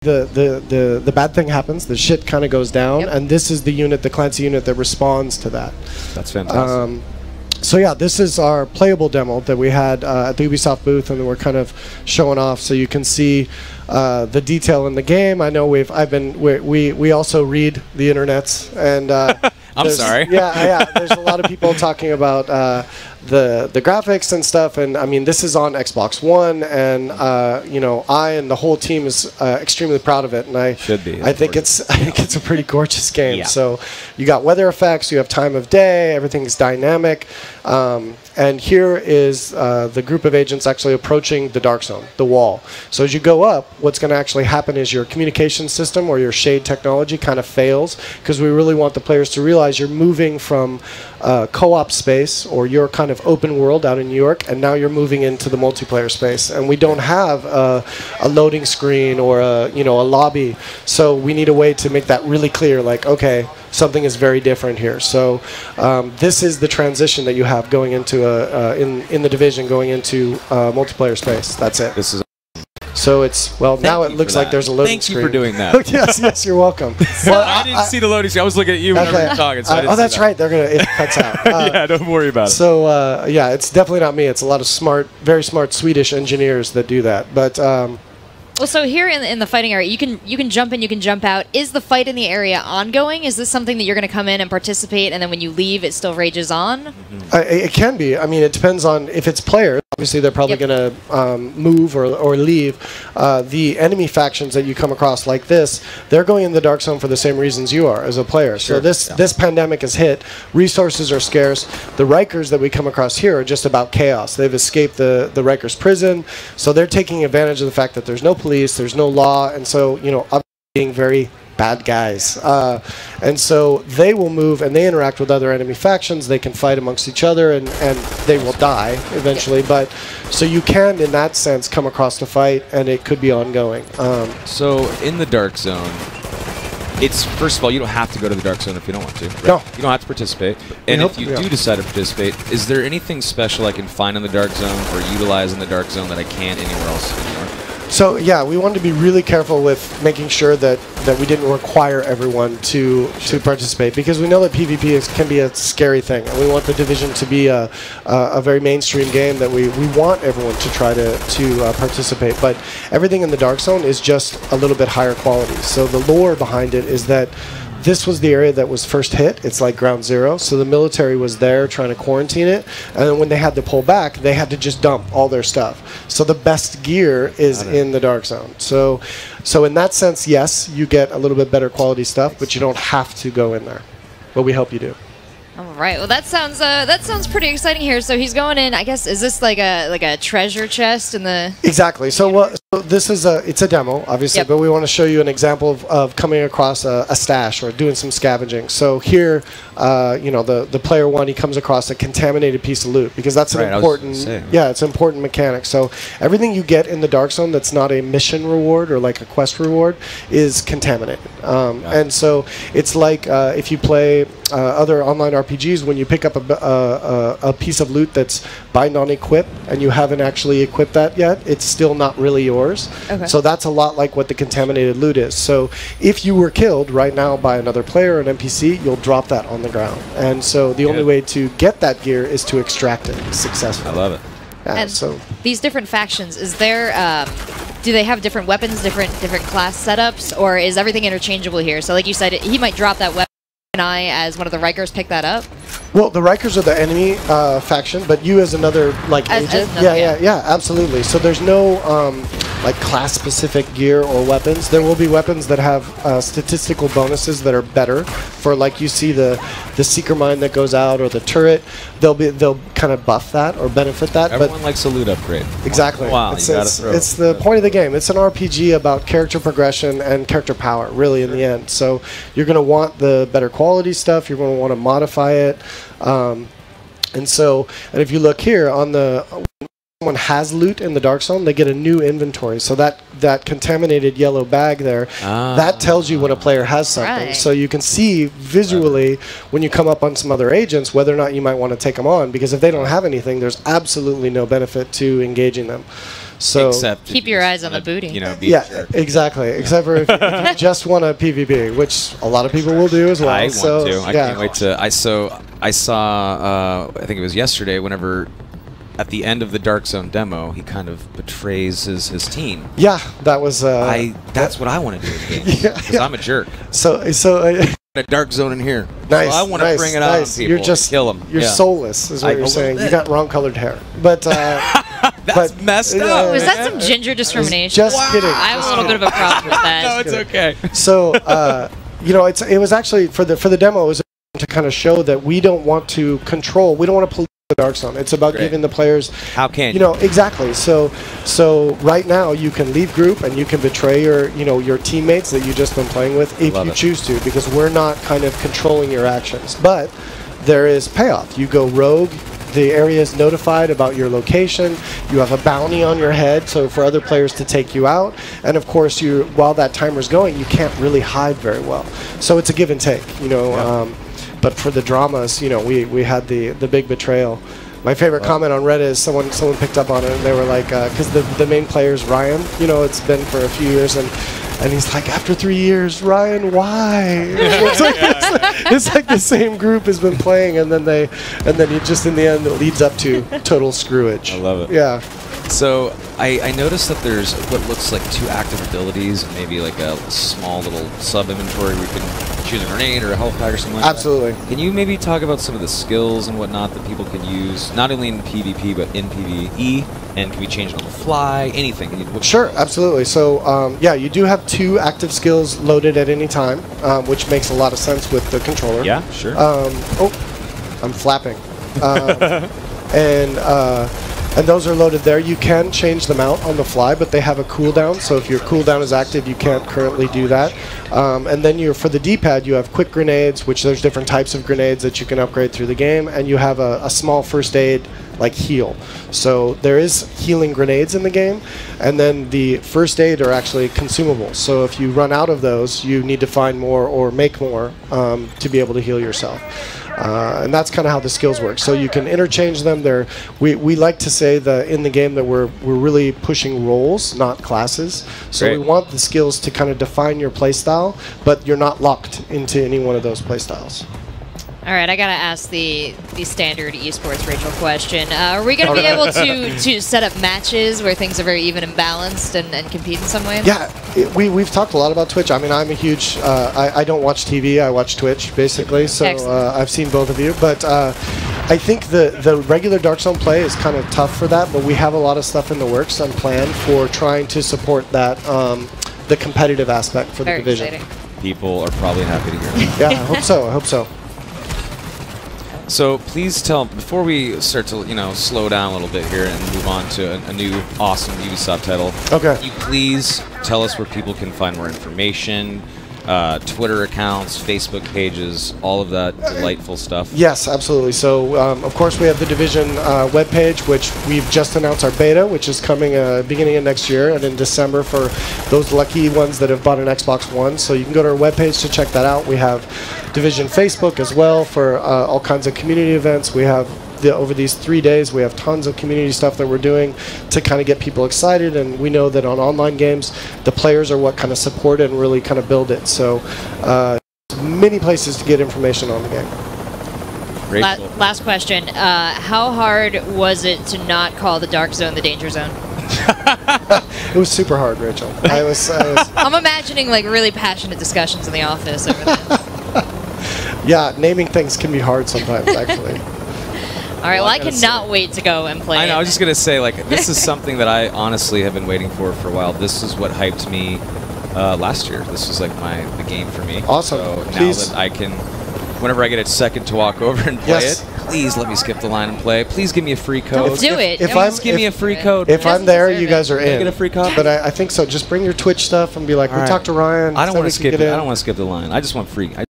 the bad thing happens, the shit kind of goes down, and this is the unit, the Clancy unit, that responds to that. That's fantastic. So yeah, this is our playable demo that we had at the Ubisoft booth, and we're kind of showing off so you can see the detail in the game. I know we also read the internets, and I'm sorry. Yeah. There's a lot of people talking about the graphics and stuff, and I mean, this is on Xbox One, and you know, I and the whole team is extremely proud of it, and I think it's a pretty gorgeous game. Yeah. So you got weather effects, you have time of day, everything's dynamic, and here is the group of agents actually approaching the Dark Zone, the wall. So as you go up, what's going to actually happen is your communication system or your shade technology kind of fails, because we really want the players to realize you're moving from co-op space, or your kind of open world out in New York, and now you're moving into the multiplayer space, and we don't have a loading screen or a lobby, so we need a way to make that really clear, like, okay, something is very different here. So this is the transition that you have going into in the Division, going into multiplayer space. That's it. This is so it's, well, now it looks like there's a loading screen. Thank you for doing that. yes, you're welcome. Well, I didn't see the loading screen. I was looking at you whenever you were talking. So oh, that's right. It cuts out. Yeah, don't worry about it. So yeah, it's definitely not me. It's a lot of very smart Swedish engineers that do that. But well, so here in the fighting area, you can jump in, you can jump out. Is the fight in the area ongoing? Is this something that you're going to come in and participate, and then when you leave, it still rages on? It can be. I mean, it depends on if it's players. Obviously, they're probably going to move or leave. The enemy factions that you come across like this, they're going in the Dark Zone for the same reasons you are as a player. Sure. So this pandemic has hit. Resources are scarce. The Rikers that we come across here are just about chaos. They've escaped the Rikers prison, so they're taking advantage of the fact that there's no police, there's no law, and so, you know, being very bad guys. And so they will move and they interact with other enemy factions. They can fight amongst each other, and they will die eventually. But so you can, in that sense, come across the fight, and it could be ongoing. So in the Dark Zone, it's, first of all, you don't have to go to the Dark Zone if you don't want to. Right? No. You don't have to participate. And if you do decide to participate, is there anything special I can find in the Dark Zone or utilize in the Dark Zone that I can't anywhere else in New York? So yeah, we wanted to be really careful with making sure that we didn't require everyone to participate, because we know that PvP can be a scary thing, and we want the Division to be a very mainstream game that we want everyone to try to participate. But everything in the Dark Zone is just a little bit higher quality. So the lore behind it is that this was the area that was first hit. It's like ground zero. So the military was there trying to quarantine it. And then when they had to pull back, they had to just dump all their stuff. So the best gear is in the Dark Zone. So in that sense, yes, you get a little bit better quality stuff, but you don't have to go in there. But we hope you do. All right. Well, that sounds pretty exciting here. So he's going in. I guess, is this like a treasure chest in the? Exactly. So this is it's a demo, obviously, but we want to show you an example of coming across a stash or doing some scavenging. So here, you know, the player one, he comes across a contaminated piece of loot, because that's an important, it's an important mechanic. So everything you get in the Dark Zone that's not a mission reward or like a quest reward is contaminated. And so it's like if you play other online RPGs, when you pick up a piece of loot that's bind on equip and you haven't actually equipped that yet, it's still not really yours. Okay. So that's a lot like what the contaminated loot is. So if you were killed right now by another player or an NPC, you'll drop that on the ground. And so the only way to get that gear is to extract it successfully. I love it. Yeah, and so these different factions, is there do they have different weapons, different class setups, or is everything interchangeable here? So like you said, he might drop that weapon. Can I, as one of the Rikers, pick that up? Well, the Rikers are the enemy faction, but you as another agent, yeah, absolutely. So there's no like class-specific gear or weapons. There will be weapons that have statistical bonuses that are better for, like you see the Seeker Mine that goes out, or the turret. They'll kind of buff that or benefit that. Everyone likes a loot upgrade. Exactly. Wow, it's the point of the game. It's an RPG about character progression and character power, really, in the end. So you're going to want the better quality stuff. You're going to want to modify it. And if you look here on the someone has loot in the Dark Zone, they get a new inventory. So that contaminated yellow bag there, that tells you when a player has something. Right. So you can see visually when you come up on some other agents whether or not you might want to take them on, because if they don't have anything, there's absolutely no benefit to engaging them. So except keep your eyes on the booty. You know, yeah, exactly. Except for if you just want a PvP, which a lot of people will do as well. I so, want to. I can't wait to. I saw. I think it was yesterday. Whenever at the end of the Dark Zone demo, he kind of betrays his team. Yeah, that was. That's what I want to do in the game. Because I'm a jerk. So. A Dark Zone in here. Nice. So I want to bring it out on people. You're just kill them. You're soulless, is what you're saying. You got wrong colored hair, but that's messed up. Was that some ginger discrimination? Just kidding. I have a little bit of a problem with that. No, it's okay. So you know, it was actually for the demo. It was to kind of show that we don't want to control. We don't want to pollute the Dark Zone. It's about giving the players. How can you know exactly? So right now you can leave group and you can betray your teammates that you've just been playing with if you choose to, because we're not kind of controlling your actions. But there is payoff. You go rogue. The area is notified about your location. You have a bounty on your head, so for other players to take you out. And of course, while that timer's going, you can't really hide very well. So it's a give and take, you know. Yeah. But for the dramas, you know, we had the big betrayal. My favorite comment on Reddit is someone picked up on it, and they were like, because the main player's Ryan. You know, it's been for a few years, and he's like, after 3 years, Ryan, why? It's like the same group has been playing, and then it just in the end it leads up to total screwage. I love it. Yeah. So I noticed that there's what looks like 2 active abilities, and maybe like a small little sub inventory where you can choose a grenade or a health pack or something like Absolutely. that. Can you maybe talk about some of the skills and whatnot that people can use, not only in PvP but in PvE? And can we change it on the fly? Anything? Sure, absolutely. So yeah, you do have 2 active skills loaded at any time, which makes a lot of sense with the controller. Yeah, sure. Oh, I'm flapping. And those are loaded there. You can change them out on the fly, but they have a cooldown. So if your cooldown is active, you can't currently do that. And then for the D-pad, you have quick grenades, which there's different types of grenades that you can upgrade through the game. And you have a small first aid, like heal. So there is healing grenades in the game. And then the first aid are actually consumables. So if you run out of those, you need to find more or make more to be able to heal yourself. And that's kind of how the skills work. So you can interchange them. We like to say that in the game that we're really pushing roles, not classes. So we want the skills to kind of define your playstyle, but you're not locked into any one of those playstyles. All right, I gotta ask the standard esports Rachel question. Are we gonna be able to set up matches where things are very even and balanced and compete in some way? Yeah, we've talked a lot about Twitch. I mean, I'm a huge. I don't watch TV. I watch Twitch basically. So I've seen both of you, but I think the regular Dark Zone play is kind of tough for that. But we have a lot of stuff in the works and planned for trying to support that the competitive aspect for the division. Exciting. People are probably happy to hear that. Yeah, I hope so. I hope so. So please tell, before we start to slow down a little bit here and move on to a new awesome Ubisoft title, can you please tell us where people can find more information, Twitter accounts, Facebook pages, all of that delightful stuff? Yes, absolutely. So, of course, we have the Division webpage, which we've just announced our beta, which is coming beginning of next year, and in December for those lucky ones that have bought an Xbox One. So you can go to our webpage to check that out. We have Division Facebook as well for all kinds of community events. We have over these 3 days, we have tons of community stuff that we're doing to kind of get people excited, and we know that on online games, the players are what kind of support it and really kind of build it. So many places to get information on the game. Last question. How hard was it to not call the Dark Zone the Danger Zone? It was super hard, Rachel. I'm imagining like really passionate discussions in the office over that. Yeah, naming things can be hard sometimes, actually. All right, well, I cannot wait to go and play. I know, I was just going to say, like, this is something that I honestly have been waiting for a while. This is what hyped me last year. This was, like, the game for me. Awesome. So now that I can, whenever I get a second to walk over and play it, please let me skip the line and play. Please give me a free code. Don't do it. Please give me a free code. If I'm there, you guys are in. Can I get a free code? But I think so. Just bring your Twitch stuff and be like, we talked to Ryan. I don't want to skip it. I don't want to skip the line. I just want free.